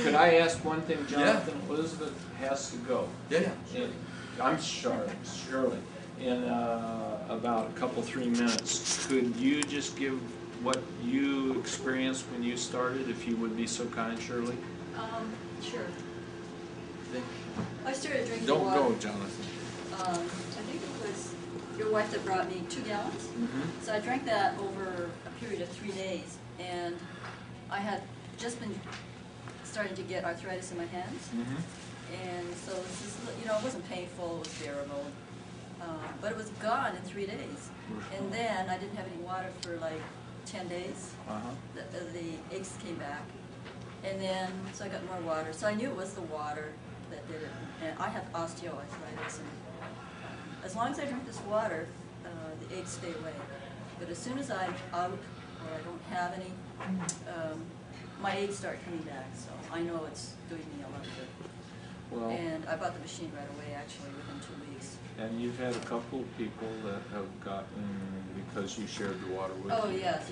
Could I ask one thing, Jonathan? Yeah. Elizabeth has to go. Yeah. I'm surely. In about a couple, 3 minutes, could you just give what you experienced when you started, if you would be so kind, Shirley? Sure. I started drinking Don't water. go, Jonathan. I think it was your wife that brought me 2 gallons. Mm-hmm. So I drank that over a period of 3 days, and I had just been starting to get arthritis in my hands. Mm-hmm. And so this is, it wasn't painful, it was bearable. But it was gone in 3 days. And then I didn't have any water for like 10 days. The aches came back. And then, so I got more water. So I knew it was the water that did it. And I have osteoarthritis. And as long as I drink this water, the aches stay away. But as soon as I'm out or I don't have any, my aches start coming back. So I know it's doing me a lot of good. Well, and I bought the machine right away, actually, within 2 weeks. And you've had a couple of people that have gotten, because you shared the water with Oh, you. yes.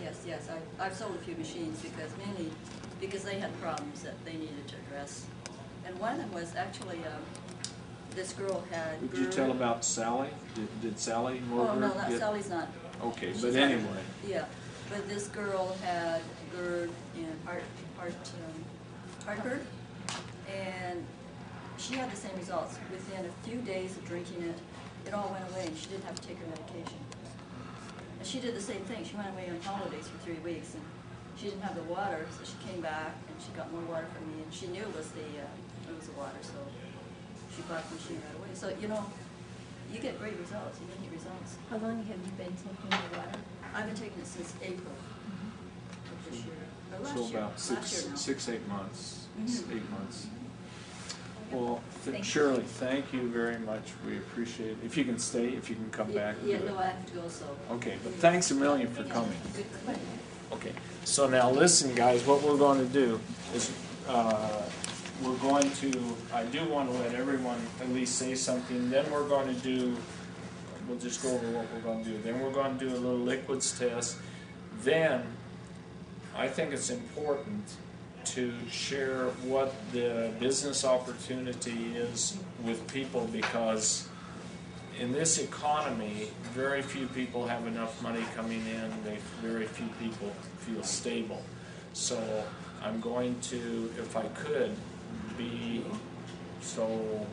I've sold a few machines mainly because they had problems that they needed to address. And one of them was actually, this girl had Would you tell about Sally? Did Sally Morgan? Oh, no, Sally's not. Okay, but anyway. Yeah, but this girl had GERD and heartburn, and she had the same results. Within a few days of drinking it, it all went away, and she didn't have to take her medication. And she did the same thing. She went away on holidays for 3 weeks, and she didn't have the water, so she came back, and she got more water from me, and she knew it was the water, so she bought the machine right away. So, you get great results, immediate results. How long have you been taking the water? I've been taking it since April of this year. Or last So year. about Last year now. 8 months. Mm-hmm. 8 months. Well, Shirley, thank you very much. We appreciate it. If you can stay, if you can come back. Yeah, no, I have to go, so. Okay, but thanks a million for coming. Good question. Okay, so now listen, guys, what we're going to do is we're going to, I do want to let everyone at least say something, then we're going to do, we'll just go over what we're going to do. Then we're going to do a little liquids test. Then, I think it's important to share what the business opportunity is with people, because in this economy, very few people have enough money coming in, very few people feel stable. So I'm going to, if I could, be so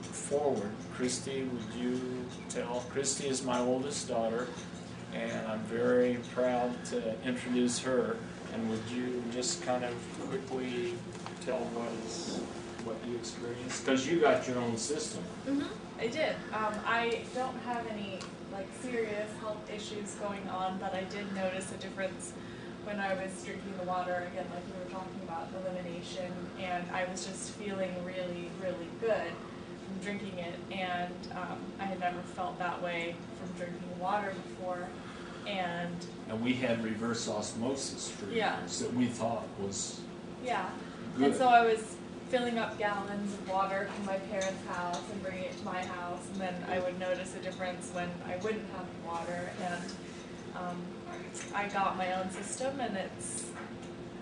forward. Christy, would you tell? Christy is my oldest daughter, and I'm very proud to introduce her. And would you just kind of quickly tell what you experienced? Because you got your own system. Mm-hmm. I did. I don't have any serious health issues going on, but I did notice a difference when I was drinking the water, again, like we were talking about, elimination, and I was just feeling really, really good from drinking it, and I had never felt that way from drinking water before. And we had reverse osmosis for years that we thought was good. And so I was filling up gallons of water from my parents' house and bringing it to my house, and then I would notice a difference when I wouldn't have water, and I got my own system, and it's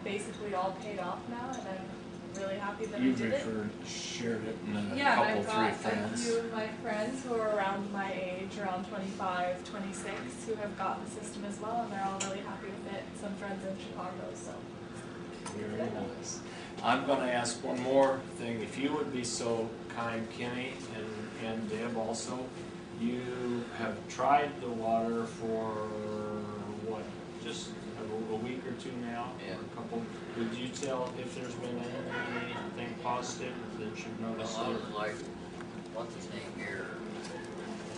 basically all paid off now, and I'm really happy that I did it. Shared it in a Yeah, couple, I've got 3 friends. a few of my friends who are around my age, around 25, 26, who have got the system as well, and they're all really happy with it. Some friends in Chicago, so. Very nice. I'm going to ask one more thing. If you would be so kind, Kenny, and Deb also, you have tried the water for what, just a week or 2 now? Yeah. Or a couple. Would you tell if there's been anything positive that you've noticed? Well, I was like, what's his name here?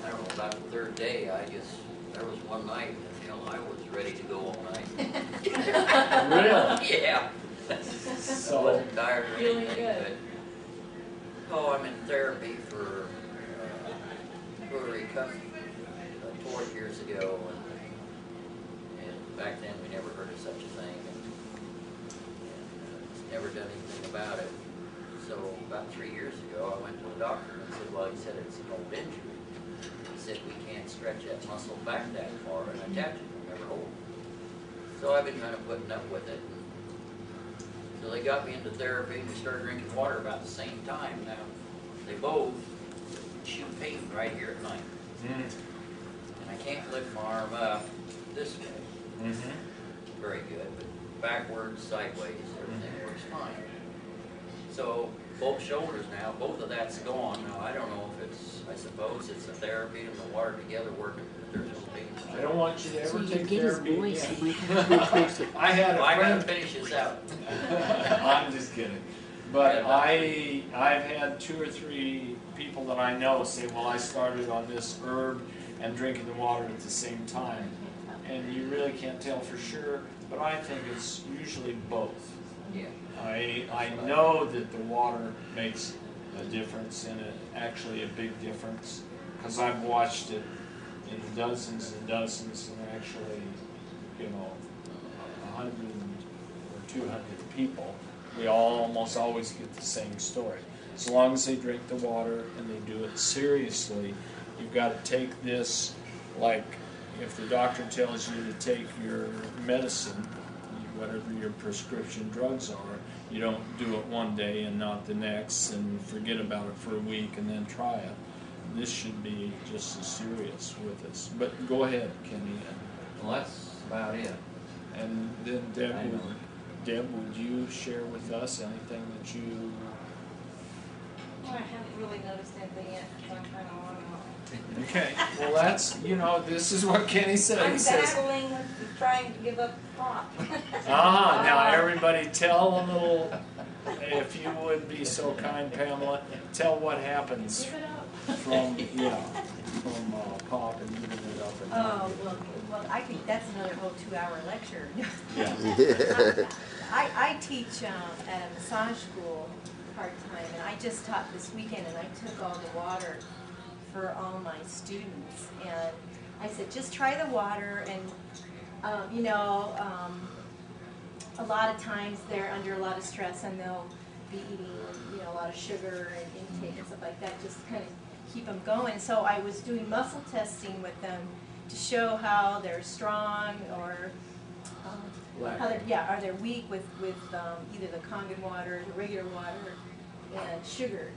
I don't know, about the 3rd day, there was one night, I was ready to go all night. Really? Yeah. So, I wasn't tired or Feeling anything, good. but I'm in therapy for recovery 4 years ago, and back then we never heard of such a thing, and never done anything about it. So about 3 years ago, I went to the doctor and said, well, he said it's an old injury. He said we can't stretch that muscle back that far and attach it, never hold it. So I've been kind of putting up with it. So they got me into therapy and we started drinking water about the same time. Now, they both shoot pain right here at night. And I can't lift my arm up this way. Very good, but backwards, sideways, everything works fine. So both shoulders now, both of that's gone. Now, I don't know if it's, I suppose it's the therapy and the water together working, but there's no pain. I don't want you to ever So you take get his therapy voice, again. he might have to replace it. I had Well, a I gotta friend. finish this out. I'm just kidding. But Yeah, I've had 2 or 3 people that I know say, well, I started on this herb and drinking the water at the same time. And you really can't tell for sure, but I think it's usually both. Yeah. I know that the water makes a difference, and actually a big difference, because I've watched it in dozens and dozens, and actually, 100 or 200 people. We almost always get the same story. As long as they drink the water and they do it seriously, you've got to take this, like if the doctor tells you to take your medicine, whatever your prescription drugs are, you don't do it one day and not the next and forget about it for a week and then try it. This should be just as serious with us. But go ahead, Kenny. Well, that's about it. And then Deb, would you share with us anything that you... Well, I haven't really noticed anything yet, because I'm kind of on and off. Okay, well that's, this is what Kenny said. I'm He says, battling with trying to give up pop. now everybody tell a little, if you would be so kind, Pamela, tell what happens Give it up. from pop and giving it up. And Oh, well, I think that's another whole 2-hour lecture. yeah. I teach at a massage school part-time, and I just taught this weekend, and I took all the water for all my students, and I said, just try the water, and a lot of times they're under a lot of stress, and they'll be eating, a lot of sugar and intake and stuff like that, just kind of keep them going. So I was doing muscle testing with them to show how they're strong or how are they weak with either the Kangen water, the regular water, and sugar,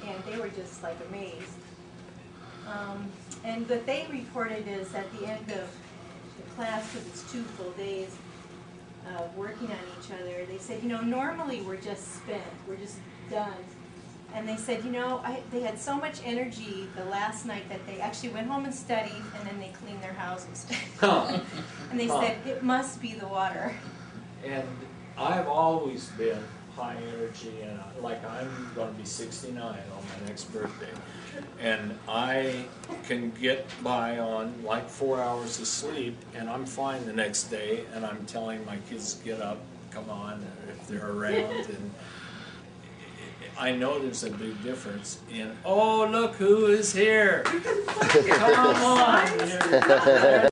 and they were just like amazed. And what they reported is at the end of the class, because it's 2 full days of working on each other, they said, normally we're just spent, we're just done. And they said, they had so much energy the last night that they actually went home and studied, and then they cleaned their houses. And they said, it must be the water. And I've always been high energy, and I'm going to be 69 on my next birthday. And I can get by on 4 hours of sleep, and I'm fine the next day, and I'm telling my kids to get up, come on, if they're around. And I know there's a big difference in, oh, look who is here. Come on.